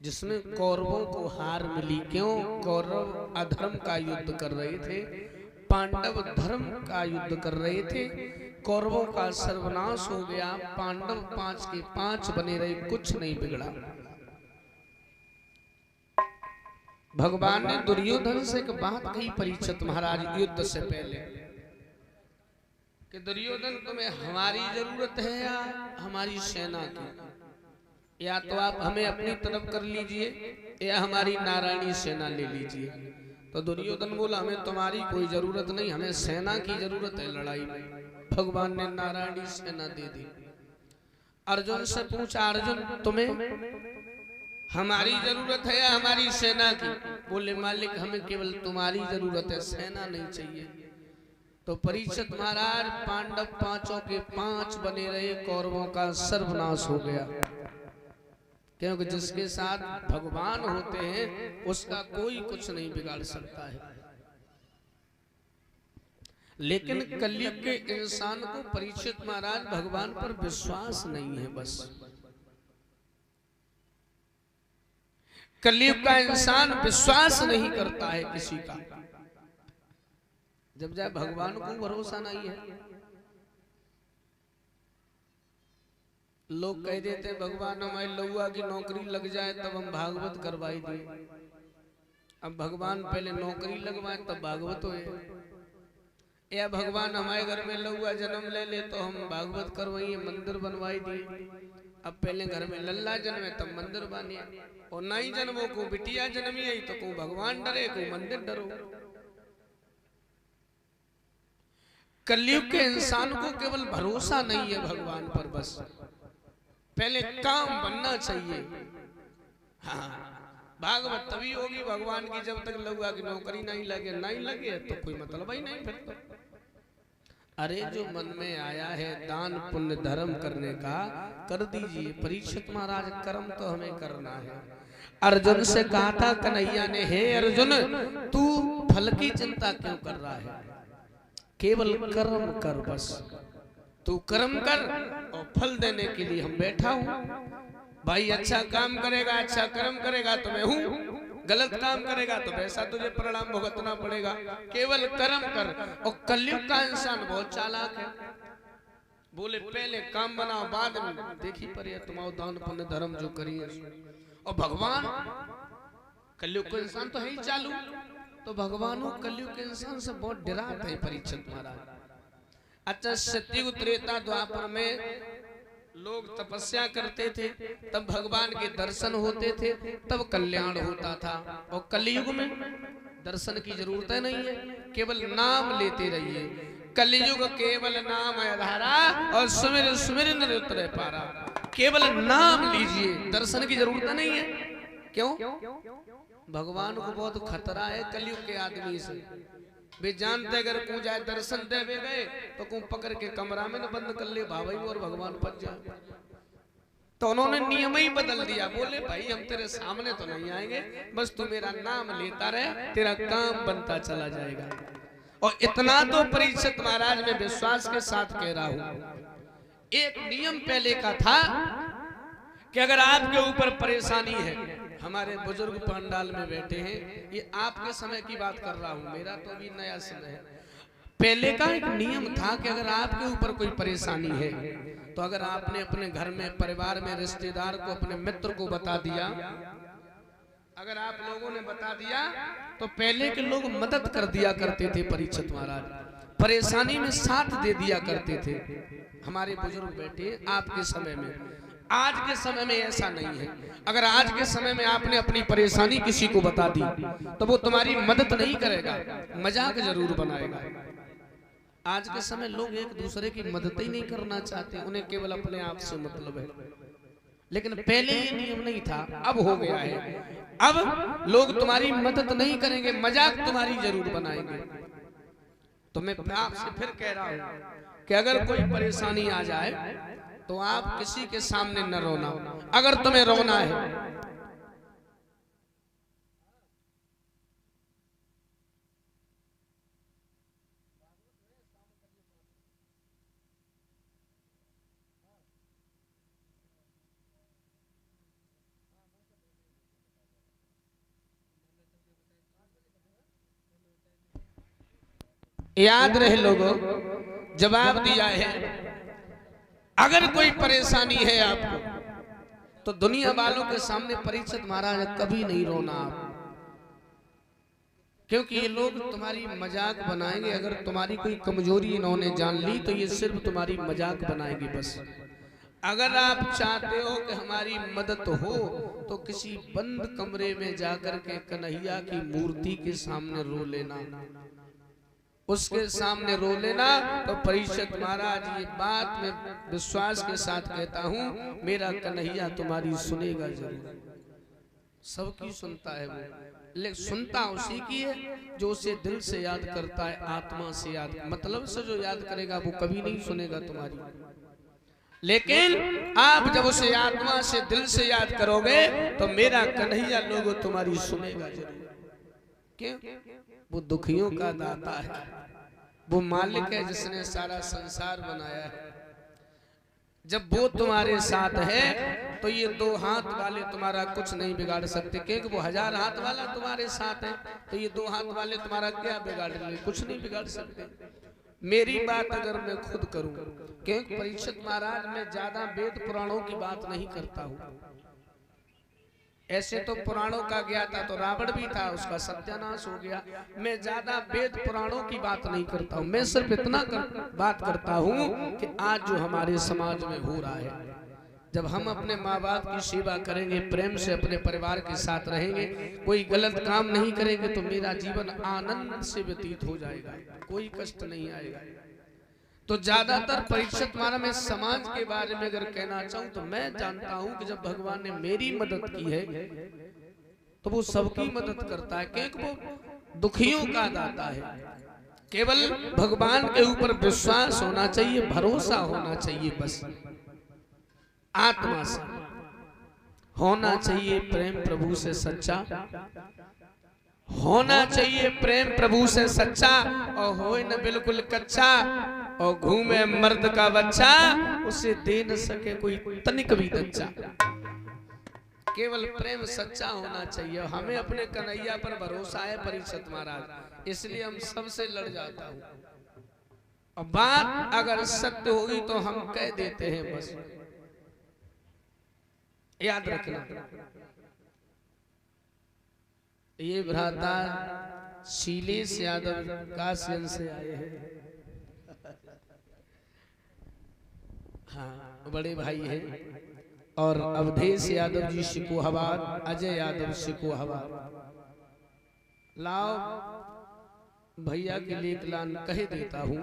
जिसमें कौरवों को हार मिली। क्यों? कौरव अधर्म का युद्ध कर रहे थे, पांडव धर्म का युद्ध कर रहे थे। कौरवों का सर्वनाश हो गया, पांडव 5 के 5 बने रहे, कुछ नहीं बिगड़ा। भगवान ने दुर्योधन से एक बात कही परीक्षित महाराज युद्ध से पहले कि दुर्योधन तुम्हें हमारी जरूरत है या हमारी सेना की? या तो आप हमें अपनी तरफ कर लीजिए या हमारी नारायणी सेना ले लीजिए। तो दुर्योधन बोला हमें तुम्हारी कोई जरूरत नहीं, हमें सेना की जरूरत है लड़ाई में। भगवान ने नारायणी सेना दे दी। अर्जुन से पूछा, अर्जुन तुम्हें हमारी जरूरत है या हमारी सेना की? बोले मालिक हमें केवल तुम्हारी जरूरत है, सेना नहीं चाहिए। तो परीक्षित महाराज पांडव 5 के 5 बने रहे, कौरवों का सर्वनाश हो गया। क्योंकि जिसके साथ भगवान होते हैं उसका कोई कुछ नहीं बिगाड़ सकता है। लेकिन कलयुग के इंसान को परीक्षित महाराज भगवान पर विश्वास नहीं है। बस कलयुग का इंसान विश्वास नहीं करता है किसी का। जब जाए भगवान को भरोसा नहीं है। लोग कह देते हैं भगवान हमारी लौआ की नौकरी लग जाए तब हम भागवत करवाई दें। अब भगवान पहले नौकरी लगवाए तब भागवत होए, या भगवान हमारे घर में लौआ जन्म ले ले तो हम भागवत करवाइए, मंदिर बनवाई दिए। अब पहले घर में लल्ला जन्मे तब मंदिर बने, और नहीं जन्मो को बिटिया जन्मी आई तो को भगवान डरे को मंदिर डरो। कलयुग के इंसान को केवल भरोसा नहीं है भगवान पर, बस पहले काम बनना चाहिए। हाँ, भागवत तभी होगी भगवान की जब तक लौआ की नौकरी नहीं लगे तो कोई मतलब ही नहीं फिर तो। अरे जो मन में आया है दान पुण्य धर्म करने का कर दीजिए। परीक्षित महाराज कर्म तो हमें करना है। अर्जुन से कहा था कन्हैया ने, हे अर्जुन तू फल की चिंता क्यों कर रहा है? केवल कर्म कर, बस तू कर्म कर और फल देने के लिए हम बैठा हूं। भाई अच्छा काम करेगा, अच्छा कर्म करेगा तो मैं हूं, गलत काम करेगा तो वैसा तुझे परिणाम भुगतना पड़ेगा। केवल कर्म कर। और कलयुग का इंसान बहुत चालाक है। बोले पहले काम बनाओ बाद में देखी पर तुम्हारा दान पुण्य धर्म जो करिए। और भगवान कलयुग का इंसान तो है ही चालू, तो भगवान कलयुग के इंसान से बहुत डराते हैं परीक्षित महाराज। अच्छा सतयुग त्रेता द्वापर में लोग तपस्या करते थे, तब भगवान के दर्शन होते थे, तब कल्याण होता था। और कलयुग में दर्शन की जरूरत नहीं है, केवल नाम लेते रहिए। कलयुग केवल नाम आधारा और सुमिर सुमिर नर उतरे पारा। केवल नाम लीजिए, दर्शन की जरूरत नहीं है। क्यों? भगवान को बहुत खतरा है कलयुग के आदमी से। वे जानते अगर को जाए दर्शन देवे गए तो को पकड़ के कमरा में न बंद कर ले भाई और भगवान पच जाए। तो उन्होंने नियम ही बदल दिया। बोले भाई हम तेरे सामने तो नहीं आएंगे, बस तू मेरा नाम लेता रहे, तेरा काम बनता चला जाएगा। और इतना तो परीक्षित महाराज में विश्वास के साथ कह रहा हूं, एक नियम पहले का था कि अगर आपके ऊपर परेशानी है, हमारे बुजुर्ग पंडाल में बैठे हैं, ये आपके समय की बात कर रहा हूं, मेरा तो अभी नया समय है। पहले का एक नियम था कि अगर आपके ऊपर कोई परेशानी है तो अगर आपने अपने घर में परिवार में रिश्तेदार को अपने मित्र को बता दिया, अगर आप लोगों ने बता दिया तो पहले के लोग मदद कर दिया करते थे। परीक्षित महाराज परेशानी में साथ दे दिया करते थे। हमारे बुजुर्ग बैठे आपके समय में, आज के समय में ऐसा नहीं है। अगर आज के समय में आपने अपनी परेशानी किसी को बता दी तो वो तुम्हारी मदद नहीं करेगा, मजाक जरूर बनाएगा। आज के समय लोग एक दूसरे की मदद ही नहीं करना चाहते, उन्हें केवल अपने आप से मतलब है। लेकिन पहले ये नियम नहीं था, अब हो गया है। अब लोग तुम्हारी मदद नहीं करेंगे, मजाक तुम्हारी जरूर बनाएंगे। तो मैं आपसे फिर कह रहा हूं कि अगर कोई परेशानी आ जाए तो आप किसी के सामने न रोना। अगर तुम्हें रोना है याद रहे लोगों, जवाब दिया है। अगर कोई परेशानी है आपको तो दुनिया वालों के सामने परीक्षित महाराज कभी नहीं रोना आप, क्योंकि ये लोग तुम्हारी मजाक बनाएंगे। अगर तुम्हारी कोई कमजोरी इन्होंने जान ली तो ये सिर्फ तुम्हारी मजाक बनाएंगे बस। अगर आप चाहते हो कि हमारी मदद हो तो किसी बंद कमरे में जाकर के कन्हैया की मूर्ति के सामने रो लेना, उसके सामने रो लेना। तो परीक्षित महाराज ये बात मैं विश्वास के साथ कहता हूँ, मेरा कन्हैया तुम्हारी सुनेगा जरूर। सबकी सुनता है वो, लेकिन सुनता उसी की है जो उसे दिल से याद करता है, आत्मा से याद, मतलब से जो याद करेगा वो कभी नहीं सुनेगा तुम्हारी। लेकिन आप जब उसे आत्मा से दिल से याद करोगे तो मेरा कन्हैया लोगों तुम्हारी सुनेगा जरूर। क्यों? वो दुखियों का दाता है, वो मालिक है जिसने सारा संसार बनाया है। जब वो तुम्हारे साथ है तो ये दो हाथ वाले तुम्हारा कुछ नहीं बिगाड़ सकते, क्योंकि वो 1000 हाथ वाला तुम्हारे साथ है, तो ये 2 हाथ वाले तुम्हारा क्या बिगाड़ लेंगे? कुछ नहीं बिगाड़ सकते। मेरी बात अगर मैं खुद करूं, क्योंकि परीक्षित महाराज मैं ज्यादा वेद पुराणों की बात नहीं करता हूं। ऐसे तो पुराणों का ज्ञाता तो रावण भी था, उसका सत्यानाश हो गया। मैं ज्यादा वेद पुराणों की बात नहीं करता हूँ, मैं सिर्फ इतना बात करता हूँ कि आज जो हमारे समाज में हो रहा है, जब हम अपने माँ बाप की सेवा करेंगे, प्रेम से अपने परिवार के साथ रहेंगे, कोई गलत काम नहीं करेंगे, तो मेरा जीवन आनंद से व्यतीत हो जाएगा, कोई कष्ट नहीं आएगा। तो ज्यादातर परीक्षित महाराज में समाज के बारे में अगर कहना चाहूं तो मैं जानता हूं कि जब भगवान ने मेरी मदद की है तो वो सबकी मदद करता है, क्योंकि वो दुखियों का दाता है। केवल भगवान के ऊपर विश्वास होना चाहिए, भरोसा होना चाहिए, बस आत्मा से होना चाहिए, प्रेम प्रभु से सच्चा होना चाहिए, प्रेम प्रभु से सच्चा, और होए न बिल्कुल कच्चा, और घूमे मर्द का बच्चा, उसे दे न सके कोई तनिक भी बच्चा। केवल प्रेम सच्चा होना चाहिए। हमें अपने कन्हैया पर भरोसा है परीक्षित महाराज, इसलिए हम सबसे लड़ जाता हूं। और बात अगर सत्य होगी तो हम कह देते हैं, बस याद रखना। ये भ्राता शीलेश यादव काशियन से आए हैं, हाँ बड़े भाई हैं, और अवधेश यादव जी शिकोहाबाद, अजय यादव शिकोहाबाद। लाओ भैया के लिए एक लान कह देता हूँ।